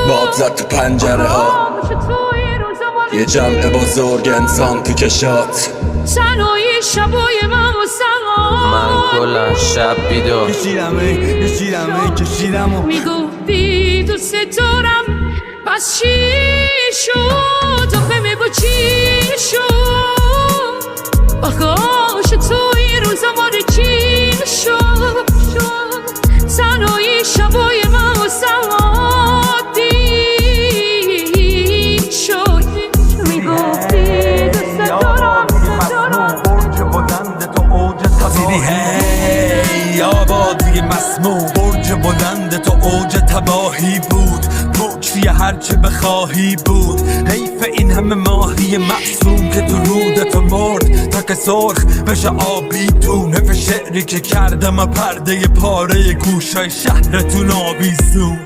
باد زد تو پنجره ها، یه جمع بزرگ انسان تو کشات. تنهایی شبای من و من کلا شب بیدار کشیدم میگفتی دوست دارم، بس چی شد؟ آخه میگو چی شد؟ آخاش توی روزا ماره چی شد؟ تنهایی شبای من و سوادی شد. میگفتی دوست دارم هی آبادی مسموم، برج بلند تو اوج تباهی بود، پوچی هرچه بخواهی بود. حیف این همه ماهی معصوم که تو رودتو مرد تا که سرخ بشه آبی دون. حیف شعری که کردم پرده پاره گوشای شهرتون آویزون.